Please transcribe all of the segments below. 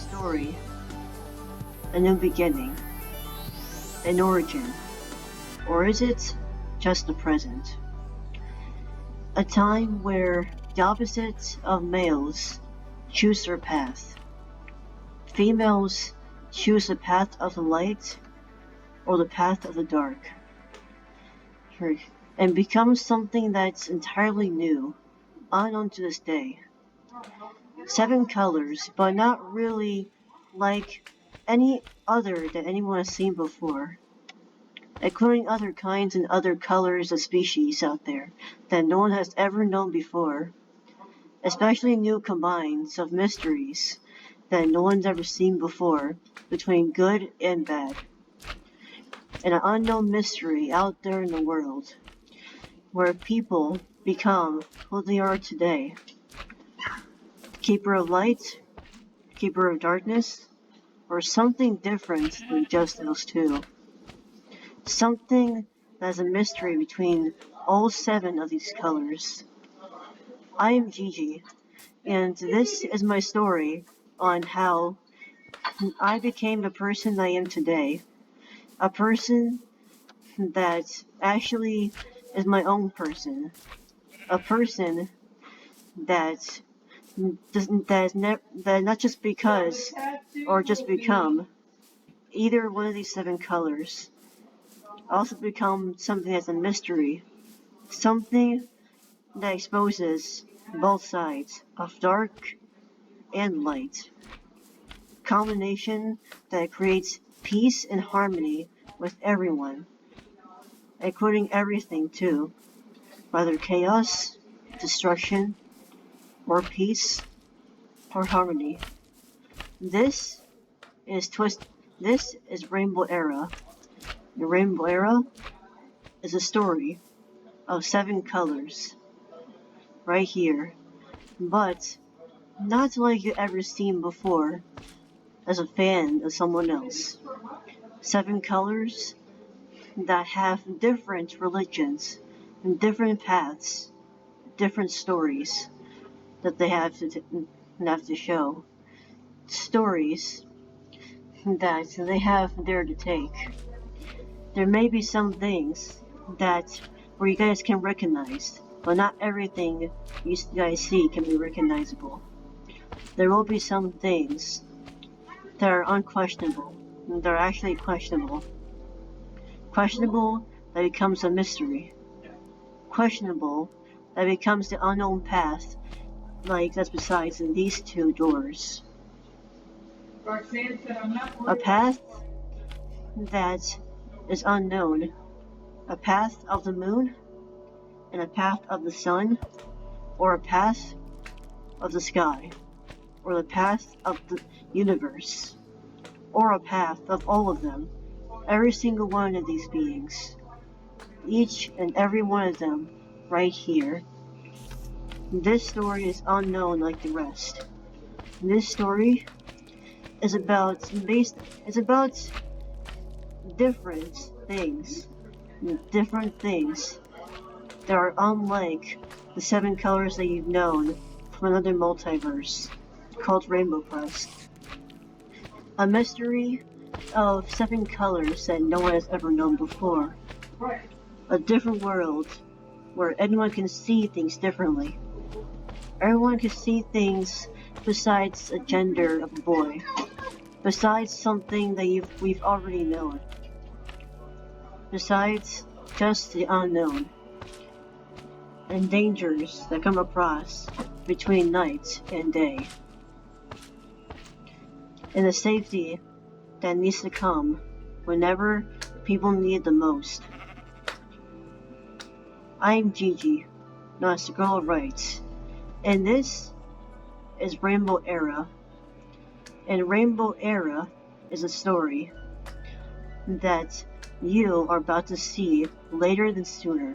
story, a new beginning, an origin, or is it just the present? A time where the opposites of males choose their path. Females choose the path of the light or the path of the dark, and become something that's entirely new, unknown to this day. 7 colors, but not really like any other that anyone has seen before, including other kinds and other colors of species out there that no one has ever known before, especially new combines of mysteries that no one's ever seen before between good and bad, and an unknown mystery out there in the world where people become who they are today. Keeper of light, keeper of darkness, or something different than just those two. Something that's a mystery between all 7 of these colors. I am Gigi, and this is my story on how I became the person I am today. A person that actually is my own person. A person that that not just because or just become either one of these 7 colors. Also become something that's a mystery. Something that exposes both sides of dark and light. Combination that creates peace and harmony with everyone, including everything too, whether chaos, destruction, or peace, or harmony. This This is Rainbow Era. The Rainbow Era is a story of 7 colors, right here, but not like you ever seen before as a fan of someone else. 7 colors that have different religions and different paths, different stories that they have to show. Stories that they have there to take. There may be some things that where you guys can recognize, but not everything you guys see can be recognizable. There will be some things that are unquestionable, that are actually questionable. Questionable that becomes a mystery. Questionable that becomes the unknown path, like that's besides these 2 doors. A path that is unknown. A path of the moon, and a path of the sun, or a path of the sky, or the path of the universe, or a path of all of them, every single one of these beings, each and every one of them right here. This story is unknown like the rest. This story is about different things that are unlike the 7 colors that you've known from another multiverse called Rainbow Quest. A mystery of 7 colors that no one has ever known before. A different world where anyone can see things differently. Everyone can see things besides a gender of a boy, besides something that we've already known, besides just the unknown, and dangers that come across between night and day, and the safety that needs to come whenever people need it the most. I'm Gigi, not a girl of rights, and this is Rainbow Era. And Rainbow Era is a story that you are about to see later than sooner.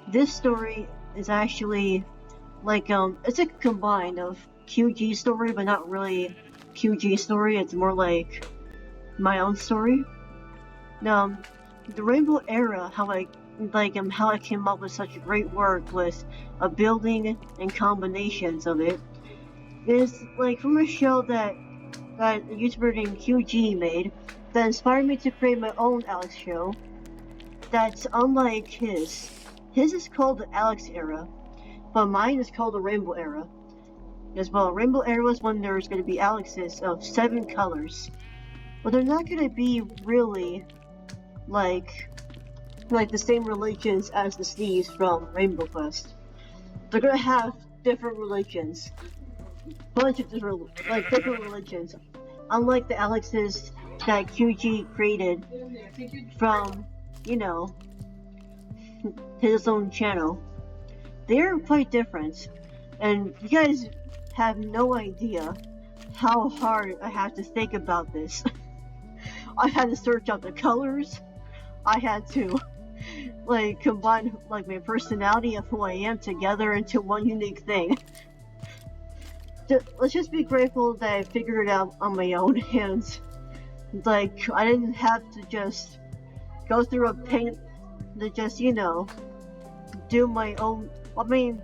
This story is actually like it's a combine of QG story, but not really QG story. It's more like my own story. Now, the Rainbow Era, how I came up with such great work with a building and combinations of it, is like from a show that a YouTuber named QG made that inspired me to create my own Alex show that's unlike his. His is called the Alex Era, but mine is called the Rainbow Era. As well, Rainbow Era was when there's going to be Alexes of 7 colors. But they're not going to be really like the same religions as the Steves from Rainbow Quest. They're going to have different religions. Bunch of different religions. Unlike the Alexes that QG created from, you know, his own channel. They're quite different. And you guys have no idea how hard I had to think about this. I had to search out the colors. I had to combine my personality of who I am together into one unique thing. Let's just be grateful that I figured it out on my own hands. Like, I didn't have to just go through a pain to just, do my own. I mean,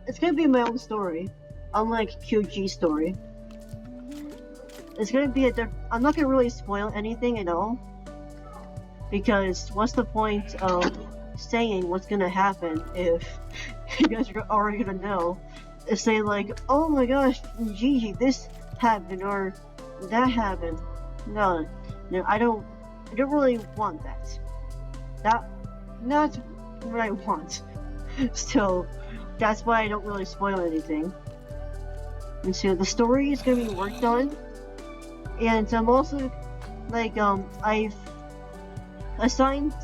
it's gonna be my own story, unlike QG's story. It's gonna be I'm not gonna really spoil anything at all, because what's the point of saying what's gonna happen if you guys are already gonna know? If say oh my gosh, Gigi, this happened or that happened. No, I don't really want that. Not what I want. So that's why I don't really spoil anything. And so the story is gonna be worked on, and I'm also I've assigned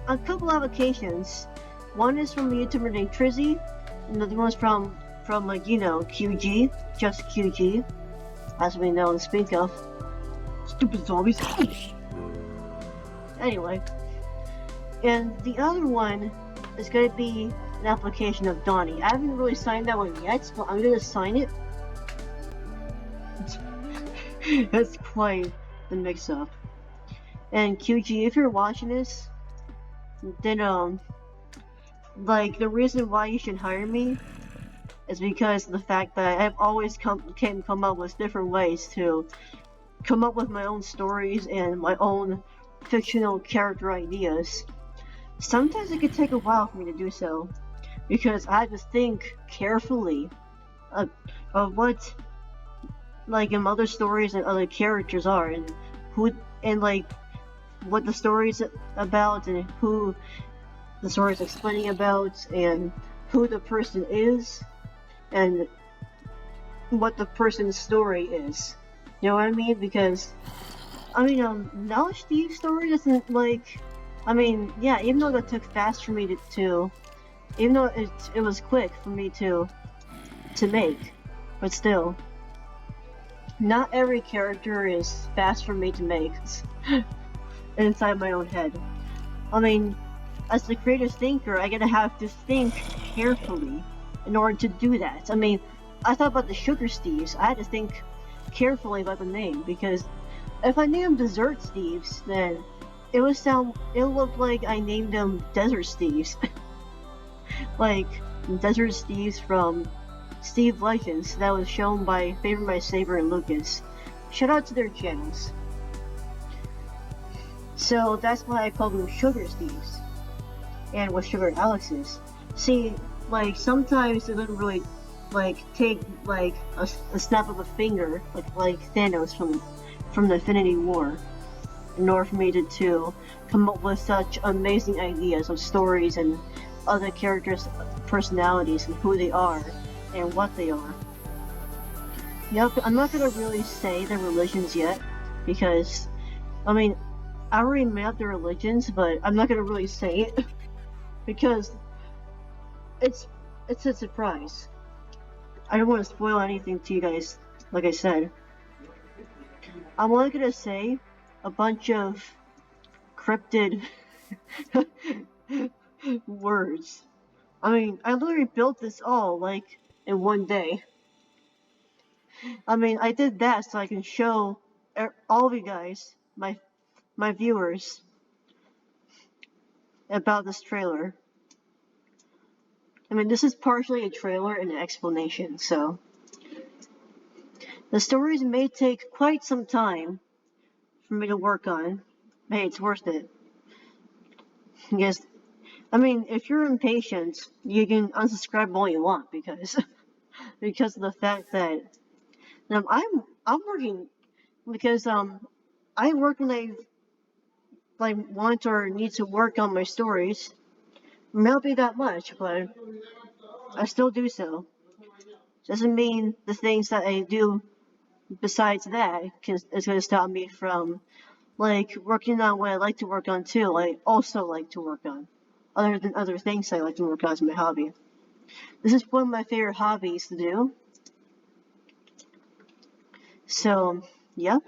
a couple applications. One is from a YouTuber named Trizzy, and the other one's from QG, just QG, as we know and speak of. Stupid zombies. Anyway, and the other one is going to be an application of Donnie. I haven't really signed that one yet, but I'm going to sign it. That's quite the mix-up. And QG, if you're watching this, then the reason why you should hire me is because of the fact that I've always come up with different ways to come up with my own stories and my own fictional character ideas. Sometimes it can take a while for me to do so, because I have to think carefully of what other stories and other characters are, and who, and what the story's about, and who the story's explaining about, and who the person is, and what the person's story is. You know what I mean? Because Knowledge Steve's story doesn't yeah, even though that took fast for me to even though it was quick for me to make, but still, not every character is fast for me to make inside my own head. I mean, as the creative thinker, I gotta have to think carefully in order to do that. I mean, I thought about the Sugar Steves. I had to think carefully about the name, because if I named Dessert Steves, then it would look like I named them Desert Steves. Like Desert Steves from Steve Legends that was shown by Favorite by Saber and Lucas. Shout out to their channels. So that's why I called them Sugar Steves. And with Sugar Alexes. See, sometimes it doesn't really take a snap of a finger, like Thanos from the Infinity War, in order for me to come up with such amazing ideas of stories and other characters' personalities and who they are and what they are. Yep, I'm not gonna really say their religions yet, because I already made up their religions, but I'm not gonna really say it because it's a surprise. I don't want to spoil anything to you guys, like I said. I'm only gonna say a bunch of cryptid words. I literally built this all in one day. I did that so I can show all of you guys, my viewers, about this trailer. This is partially a trailer and an explanation, so The stories may take quite some time for me to work on. Hey, it's worth it. Because, I mean, if you're impatient, you can unsubscribe all you want because because of the fact that I'm working because I work when I like want or need to work on my stories. It may not be that much, but I still do so. Doesn't mean the things that I do besides that is going to stop me from like working on what I like to work on too. I also like to work on other than other things I like to work on as my hobby. This is one of my favorite hobbies to do. So, yep.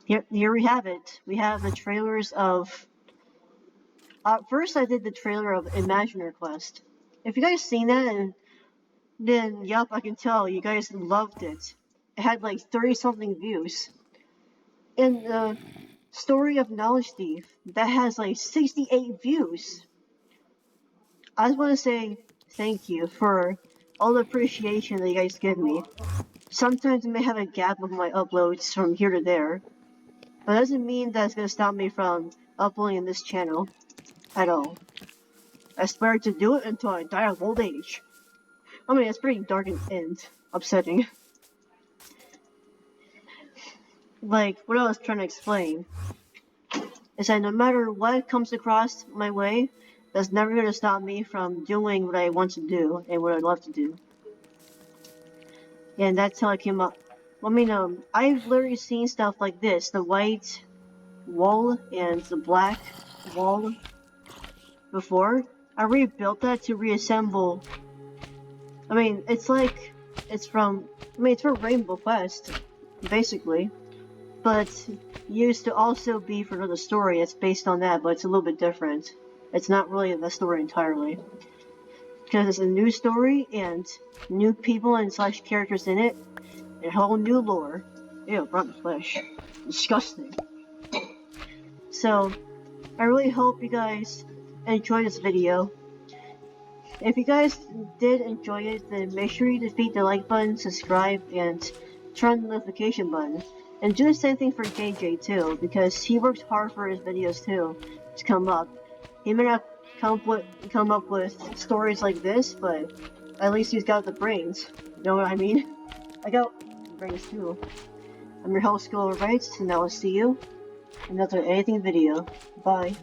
Here we have it. We have the trailers of. First, I did the trailer of Imaginary Quest. If you guys seen that, and then yep, I can tell you guys loved it. It had like 30 something views. And the Story of Knowledge Thief that has like 68 views. I just want to say thank you for all the appreciation that you guys give me. Sometimes I may have a gap of my uploads from here to there, but that doesn't mean that it's going to stop me from uploading this channel at all. I swear to do it until I die of old age. I mean, it's pretty dark and upsetting. Like, what I was trying to explain is that no matter what comes across my way, that's never going to stop me from doing what I want to do and what I love to do. And that's how I came up. I mean, I've literally seen stuff like this, the white wall and the black wall before. I rebuilt that to reassemble. I mean, it's from Rainbow Quest, basically. But used to also be for another story. It's based on that, but it's a little bit different. It's not really the story entirely. Because it's a new story and new people and slash characters in it, and a whole new lore. Ew, rotten flesh. Disgusting. So, I really hope you guys enjoyed this video. If you guys did enjoy it, then make sure you defeat the like button, subscribe, and turn on the notification button. And do the same thing for JJ too, because he works hard for his videos too to come up. He may not come up with stories like this, but at least he's got the brains. You know what I mean? I got brains too. I'm your host, Scholar Rights, and I will see you in another anything video. Bye.